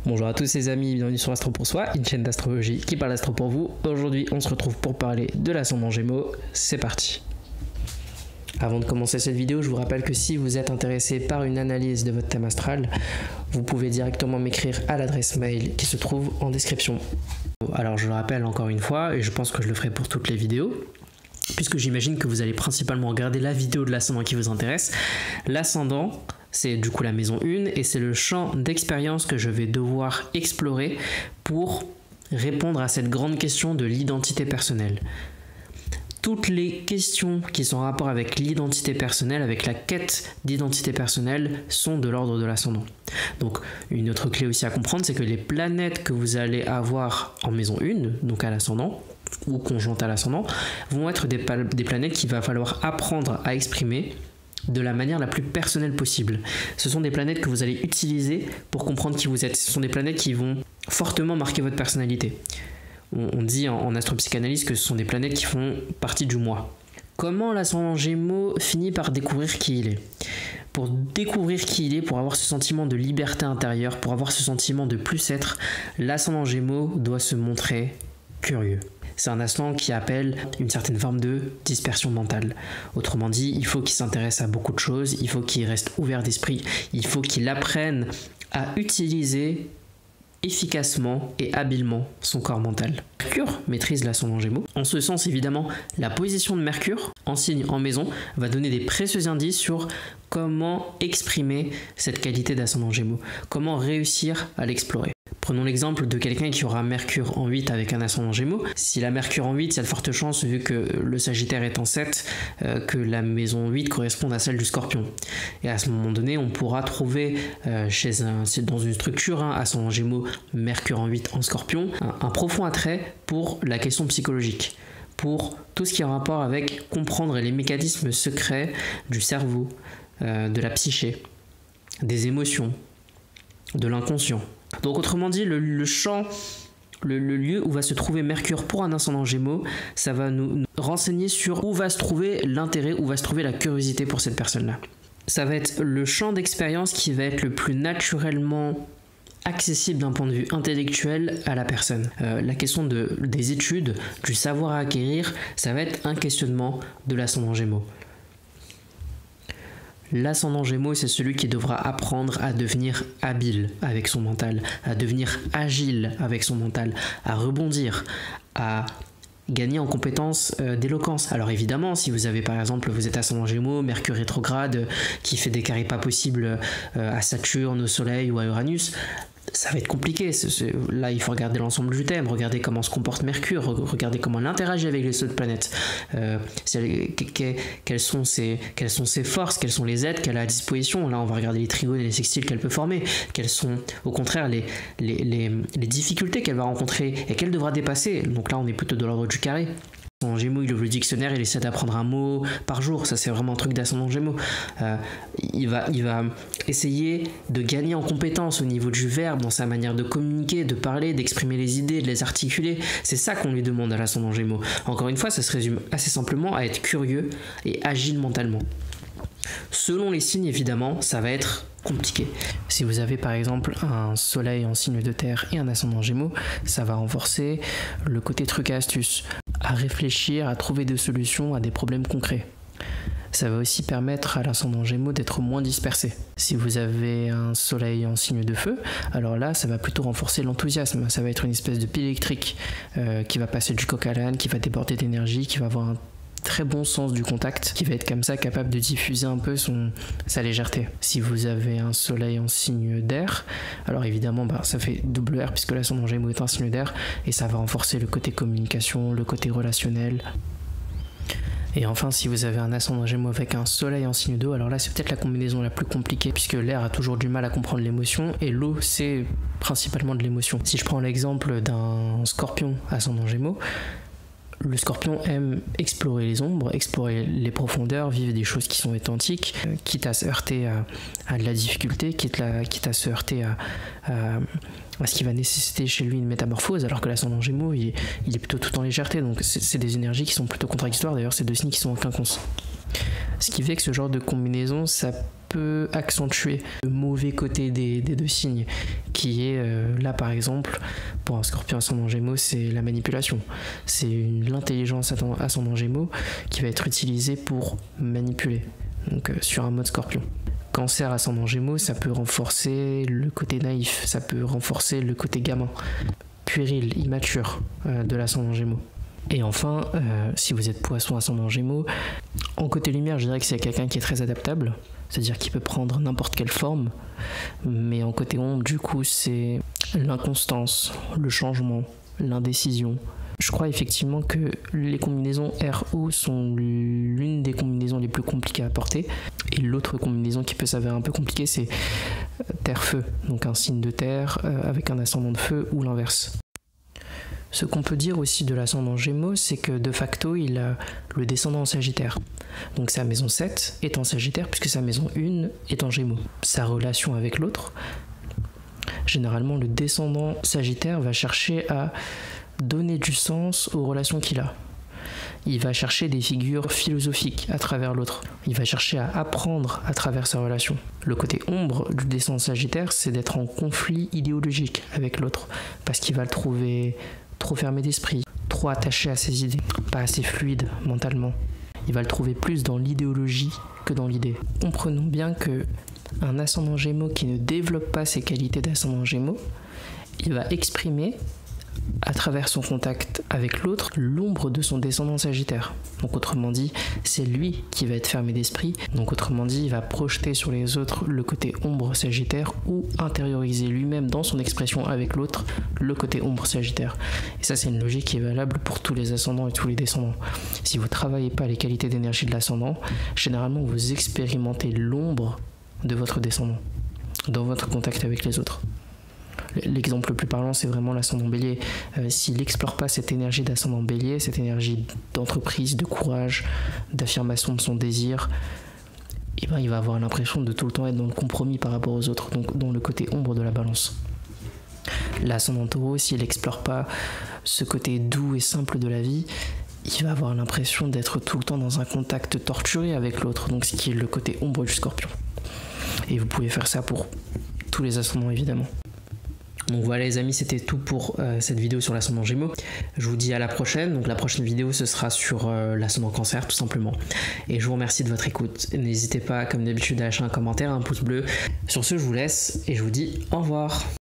Bonjour à tous les amis, bienvenue sur Astro pour Soi, une chaîne d'astrologie qui parle d'astro pour vous. Aujourd'hui on se retrouve pour parler de l'ascendant Gémeaux, c'est parti. Avant de commencer cette vidéo, je vous rappelle que si vous êtes intéressé par une analyse de votre thème astral, vous pouvez directement m'écrire à l'adresse mail qui se trouve en description. Alors je le rappelle encore une fois, et je pense que je le ferai pour toutes les vidéos, puisque j'imagine que vous allez principalement regarder la vidéo de l'ascendant qui vous intéresse. L'ascendant, c'est du coup la maison 1 et c'est le champ d'expérience que je vais devoir explorer pour répondre à cette grande question de l'identité personnelle. Toutes les questions qui sont en rapport avec l'identité personnelle, avec la quête d'identité personnelle, sont de l'ordre de l'ascendant. Donc une autre clé aussi à comprendre, c'est que les planètes que vous allez avoir en maison 1, donc à l'ascendant, ou conjointes à l'ascendant, vont être des planètes qu'il va falloir apprendre à exprimer de la manière la plus personnelle possible. Ce sont des planètes que vous allez utiliser pour comprendre qui vous êtes. Ce sont des planètes qui vont fortement marquer votre personnalité. On dit en astropsychanalyse que ce sont des planètes qui font partie du moi. Comment l'ascendant Gémeaux finit par découvrir qui il est ? Pour découvrir qui il est, pour avoir ce sentiment de liberté intérieure, pour avoir ce sentiment de plus être, l'ascendant Gémeaux doit se montrer curieux. C'est un ascendant qui appelle une certaine forme de dispersion mentale. Autrement dit, il faut qu'il s'intéresse à beaucoup de choses, il faut qu'il reste ouvert d'esprit, il faut qu'il apprenne à utiliser efficacement et habilement son corps mental. Mercure maîtrise l'ascendant Gémeaux. En ce sens, évidemment, la position de Mercure en signe en maison va donner des précieux indices sur comment exprimer cette qualité d'ascendant Gémeaux, comment réussir à l'explorer. Prenons l'exemple de quelqu'un qui aura Mercure en 8 avec un ascendant Gémeaux. Si la Mercure en 8, il y a de fortes chances, vu que le Sagittaire est en 7, que la maison 8 corresponde à celle du Scorpion. Et à ce moment donné, on pourra trouver dans une structure, ascendant Gémeaux, Mercure en 8 en Scorpion, un profond attrait pour la question psychologique, pour tout ce qui est en rapport avec comprendre les mécanismes secrets du cerveau, de la psyché, des émotions, de l'inconscient. Donc autrement dit, le champ, le lieu où va se trouver Mercure pour un ascendant Gémeaux, ça va nous renseigner sur où va se trouver l'intérêt, où va se trouver la curiosité pour cette personne-là. Ça va être le champ d'expérience qui va être le plus naturellement accessible d'un point de vue intellectuel à la personne. La question des études, du savoir à acquérir, ça va être un questionnement de l'ascendant Gémeaux. L'ascendant Gémeaux, c'est celui qui devra apprendre à devenir habile avec son mental, à devenir agile avec son mental, à rebondir, à gagner en compétences d'éloquence. Alors évidemment, si vous avez par exemple, vous êtes ascendant Gémeaux, Mercure rétrograde, qui fait des carrés pas possibles à Saturne, au Soleil ou à Uranus, ça va être compliqué. Là, il faut regarder l'ensemble du thème, regarder comment se comporte Mercure, regarder comment elle interagit avec les autres planètes, quelles sont ses forces, quelles sont les aides qu'elle a à disposition. Là, on va regarder les trigones et les sextiles qu'elle peut former, quelles sont au contraire les difficultés qu'elle va rencontrer et qu'elle devra dépasser. Donc là, on est plutôt de l'ordre du carré. En Gémeaux, il ouvre le dictionnaire, il essaie d'apprendre un mot par jour. Ça, c'est vraiment un truc d'ascendant Gémeaux. Il va essayer de gagner en compétences au niveau du verbe, dans sa manière de communiquer, de parler, d'exprimer les idées, de les articuler. C'est ça qu'on lui demande à l'ascendant Gémeaux. Encore une fois, ça se résume assez simplement à être curieux et agile mentalement. Selon les signes, évidemment, ça va être compliqué. Si vous avez par exemple un soleil en signe de terre et un ascendant Gémeaux, ça va renforcer le côté truc et astuce, à réfléchir, à trouver des solutions à des problèmes concrets. Ça va aussi permettre à l'ascendant Gémeaux d'être moins dispersé. Si vous avez un soleil en signe de feu, alors là, ça va plutôt renforcer l'enthousiasme. Ça va être une espèce de pile électrique qui va passer du coq à l'âne, qui va déborder d'énergie, qui va avoir un très bon sens du contact, qui va être comme ça capable de diffuser un peu sa légèreté. Si vous avez un soleil en signe d'air, alors évidemment ça fait double R puisque l'ascendant Gémeaux est un signe d'air et ça va renforcer le côté communication, le côté relationnel. Et enfin, si vous avez un ascendant Gémeaux avec un soleil en signe d'eau, alors là c'est peut-être la combinaison la plus compliquée puisque l'air a toujours du mal à comprendre l'émotion et l'eau c'est principalement de l'émotion. Si je prends l'exemple d'un Scorpion ascendant Gémeaux, le Scorpion aime explorer les ombres, explorer les profondeurs, vivre des choses qui sont authentiques, quitte à se heurter à de la difficulté, quitte à se heurter à ce qui va nécessiter chez lui une métamorphose, alors que l'ascendant Gémeaux, il est plutôt tout en légèreté. Donc c'est des énergies qui sont plutôt contradictoires, d'ailleurs c'est deux signes qui sont en quinconce. Ce qui fait que ce genre de combinaison, ça peut accentuer le mauvais côté des deux signes, qui est là par exemple pour un Scorpion ascendant Gémeaux, c'est la manipulation. C'est l'intelligence ascendant Gémeaux qui va être utilisée pour manipuler, donc sur un mode Scorpion. Cancer ascendant Gémeaux, ça peut renforcer le côté naïf, ça peut renforcer le côté gamin, puéril, immature de l'ascendant Gémeaux. Et enfin, si vous êtes Poisson ascendant Gémeaux, en côté lumière, je dirais que c'est quelqu'un qui est très adaptable, c'est-à-dire qu'il peut prendre n'importe quelle forme, mais en côté ombre, du coup, c'est l'inconstance, le changement, l'indécision. Je crois effectivement que les combinaisons RO sont l'une des combinaisons les plus compliquées à porter. Et l'autre combinaison qui peut s'avérer un peu compliquée, c'est terre-feu. Donc un signe de terre avec un ascendant de feu ou l'inverse. Ce qu'on peut dire aussi de l'ascendant Gémeaux, c'est que de facto, il a le descendant en Sagittaire. Donc sa maison 7 est en Sagittaire puisque sa maison 1 est en Gémeaux. Sa relation avec l'autre, généralement le descendant Sagittaire va chercher à donner du sens aux relations qu'il a. Il va chercher des figures philosophiques à travers l'autre. Il va chercher à apprendre à travers sa relation. Le côté ombre du descendant Sagittaire, c'est d'être en conflit idéologique avec l'autre, parce qu'il va le trouver trop fermé d'esprit, trop attaché à ses idées, pas assez fluide mentalement. Il va le trouver plus dans l'idéologie que dans l'idée. Comprenons bien que un ascendant Gémeaux qui ne développe pas ses qualités d'ascendant Gémeaux, il va exprimer à travers son contact avec l'autre l'ombre de son descendant Sagittaire. Donc autrement dit, c'est lui qui va être fermé d'esprit. Donc autrement dit, il va projeter sur les autres le côté ombre Sagittaire ou intérioriser lui-même dans son expression avec l'autre le côté ombre Sagittaire. Et ça, c'est une logique qui est valable pour tous les ascendants et tous les descendants. Si vous ne travaillez pas les qualités d'énergie de l'ascendant, généralement vous expérimentez l'ombre de votre descendant dans votre contact avec les autres. L'exemple le plus parlant, c'est vraiment l'ascendant Bélier. S'il n'explore pas cette énergie d'ascendant Bélier, cette énergie d'entreprise, de courage, d'affirmation de son désir, et ben, il va avoir l'impression de tout le temps être dans le compromis par rapport aux autres, donc dans le côté ombre de la balance. L'ascendant Taureau, s'il n'explore pas ce côté doux et simple de la vie, il va avoir l'impression d'être tout le temps dans un contact torturé avec l'autre, donc ce qui est le côté ombre du Scorpion. Et vous pouvez faire ça pour tous les ascendants évidemment. Donc voilà les amis, c'était tout pour cette vidéo sur l'ascendant Gémeaux. Je vous dis à la prochaine. Donc la prochaine vidéo, ce sera sur l'ascendant Cancer tout simplement. Et je vous remercie de votre écoute. N'hésitez pas comme d'habitude à lâcher un commentaire, un pouce bleu. Sur ce, je vous laisse et je vous dis au revoir.